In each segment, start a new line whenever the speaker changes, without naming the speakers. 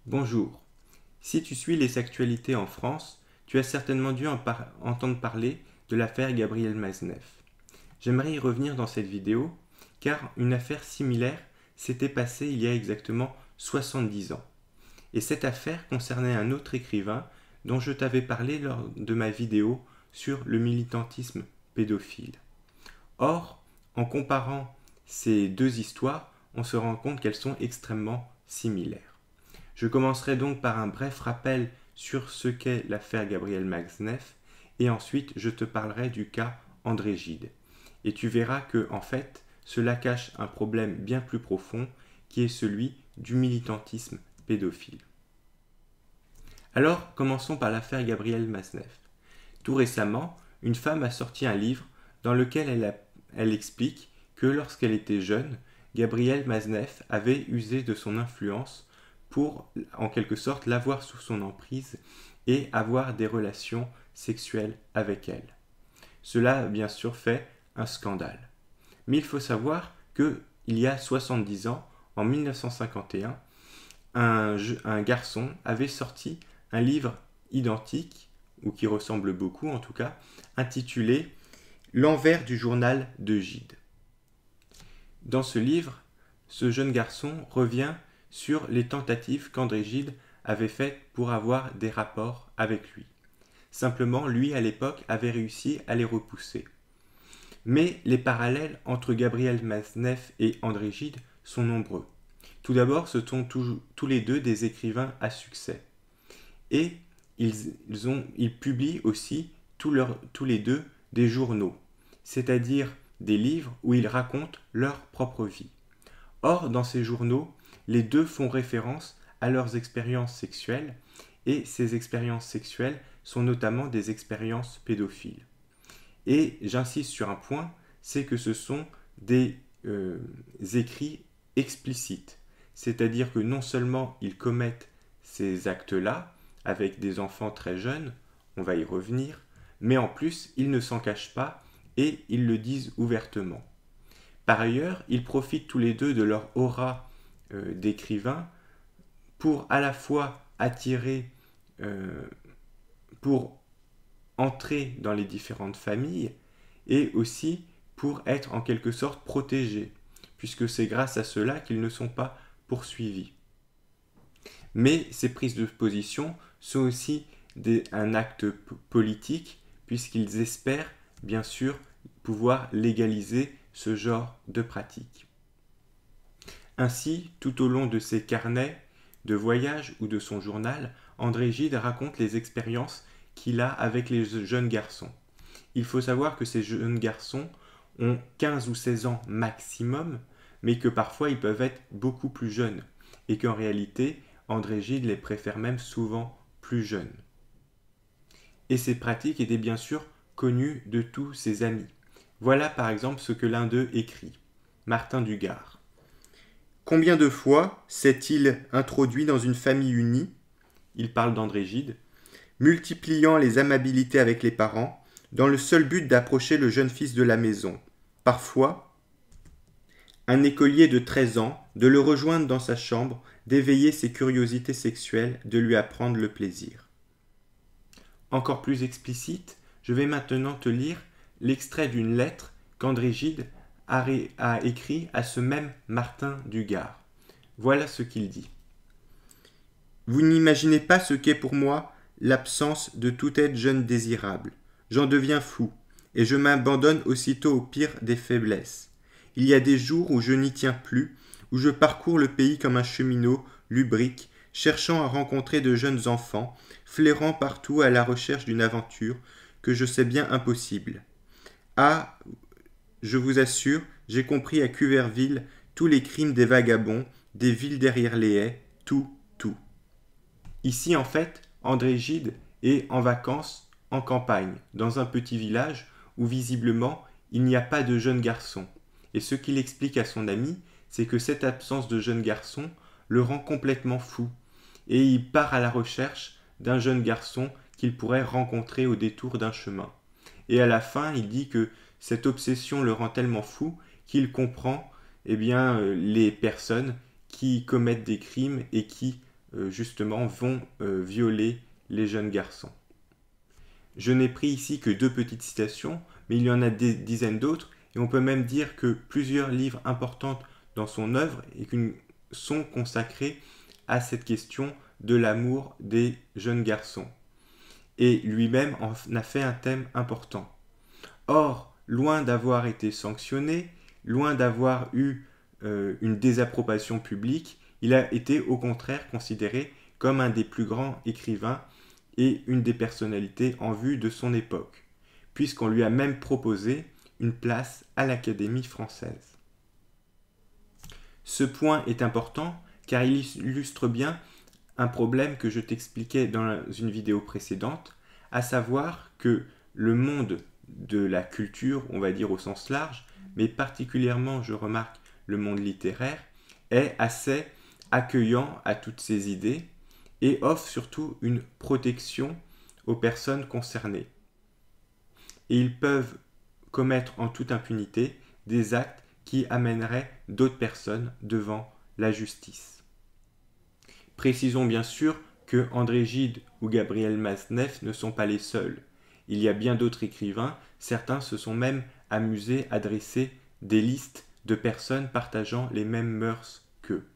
Bonjour. Si tu suis les actualités en France, tu as certainement dû entendre parler de l'affaire Gabriel Maznef. J'aimerais y revenir dans cette vidéo, car une affaire similaire s'était passée il y a exactement 70 ans. Et cette affaire concernait un autre écrivain dont je t'avais parlé lors de ma vidéo sur le militantisme pédophile. Or, en comparant ces deux histoires, on se rend compte qu'elles sont extrêmement similaires. Je commencerai donc par un bref rappel sur ce qu'est l'affaire Gabriel Maznef et ensuite je te parlerai du cas André Gide. Et tu verras que, en fait, cela cache un problème bien plus profond qui est celui du militantisme pédophile. Alors, commençons par l'affaire Gabriel Maznef. Tout récemment, une femme a sorti un livre dans lequel elle explique que lorsqu'elle était jeune, Gabriel Maznef avait usé de son influence pour, en quelque sorte, l'avoir sous son emprise et avoir des relations sexuelles avec elle. Cela a bien sûr fait un scandale. Mais il faut savoir qu'il y a 70 ans, en 1951, un garçon avait sorti un livre identique, ou qui ressemble beaucoup en tout cas, intitulé « L'envers du journal de Gide ». Dans ce livre, ce jeune garçon revient sur les tentatives qu'André Gide avait faites pour avoir des rapports avec lui. Simplement, lui, à l'époque, avait réussi à les repousser. Mais les parallèles entre Gabriel Maznef et André Gide sont nombreux. Tout d'abord, ce sont tous les deux des écrivains à succès. Et ils publient aussi tous les deux des journaux, c'est-à-dire des livres où ils racontent leur propre vie. Or, dans ces journaux, les deux font référence à leurs expériences sexuelles, et ces expériences sexuelles sont notamment des expériences pédophiles. Et j'insiste sur un point, c'est que ce sont des écrits explicites, c'est-à-dire que non seulement ils commettent ces actes-là avec des enfants très jeunes, on va y revenir, mais en plus ils ne s'en cachent pas et ils le disent ouvertement. Par ailleurs, ils profitent tous les deux de leur aura d'écrivains pour à la fois attirer, pour entrer dans les différentes familles et aussi pour être en quelque sorte protégés, puisque c'est grâce à cela qu'ils ne sont pas poursuivis. Mais ces prises de position sont aussi un acte politique, puisqu'ils espèrent bien sûr pouvoir légaliser ce genre de pratique. Ainsi, tout au long de ses carnets de voyage ou de son journal, André Gide raconte les expériences qu'il a avec les jeunes garçons. Il faut savoir que ces jeunes garçons ont 15 ou 16 ans maximum, mais que parfois ils peuvent être beaucoup plus jeunes, et qu'en réalité, André Gide les préfère même souvent plus jeunes. Et ces pratiques étaient bien sûr connues de tous ses amis. Voilà par exemple ce que l'un d'eux écrit, Martin Dugard. Combien de fois s'est-il introduit dans une famille unie, il parle d'André Gide, multipliant les amabilités avec les parents, dans le seul but d'approcher le jeune fils de la maison. Parfois, un écolier de 13 ans, de le rejoindre dans sa chambre, d'éveiller ses curiosités sexuelles, de lui apprendre le plaisir. Encore plus explicite, je vais maintenant te lire l'extrait d'une lettre qu'André Gide a écrit à ce même Martin Dugard. Voilà ce qu'il dit. Vous n'imaginez pas ce qu'est pour moi l'absence de tout être jeune désirable. J'en deviens fou, et je m'abandonne aussitôt au pire des faiblesses. Il y a des jours où je n'y tiens plus, où je parcours le pays comme un cheminot, lubrique, cherchant à rencontrer de jeunes enfants, flairant partout à la recherche d'une aventure que je sais bien impossible. Ah, je vous assure, j'ai compris à Cuverville tous les crimes des vagabonds, des villes derrière les haies, tout. Ici, en fait, André Gide est en vacances en campagne, dans un petit village où visiblement il n'y a pas de jeunes garçons. Et ce qu'il explique à son ami, c'est que cette absence de jeunes garçons le rend complètement fou. Et il part à la recherche d'un jeune garçon qu'il pourrait rencontrer au détour d'un chemin. Et à la fin, il dit que cette obsession le rend tellement fou qu'il comprend les personnes qui commettent des crimes et qui justement vont violer les jeunes garçons. Je n'ai pris ici que 2 petites citations, mais il y en a des dizaines d'autres, et on peut même dire que plusieurs livres importants dans son œuvre sont consacrés à cette question de l'amour des jeunes garçons. Et lui-même en a fait un thème important. Or, loin d'avoir été sanctionné, loin d'avoir eu une désapprobation publique, il a été au contraire considéré comme un des plus grands écrivains et une des personnalités en vue de son époque, puisqu'on lui a même proposé une place à l'Académie française. Ce point est important car il illustre bien un problème que je t'expliquais dans une vidéo précédente, à savoir que le monde de la culture, on va dire au sens large, mais particulièrement, je remarque, le monde littéraire, est assez accueillant à toutes ces idées et offre surtout une protection aux personnes concernées. Et ils peuvent commettre en toute impunité des actes qui amèneraient d'autres personnes devant la justice. Précisons bien sûr que André Gide ou Gabriel Matzneff ne sont pas les seuls. Il y a bien d'autres écrivains, certains se sont même amusés à dresser des listes de personnes partageant les mêmes mœurs qu'eux.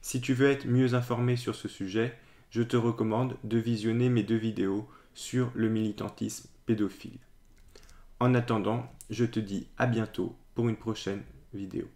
Si tu veux être mieux informé sur ce sujet, je te recommande de visionner mes 2 vidéos sur le militantisme pédophile. En attendant, je te dis à bientôt pour une prochaine vidéo.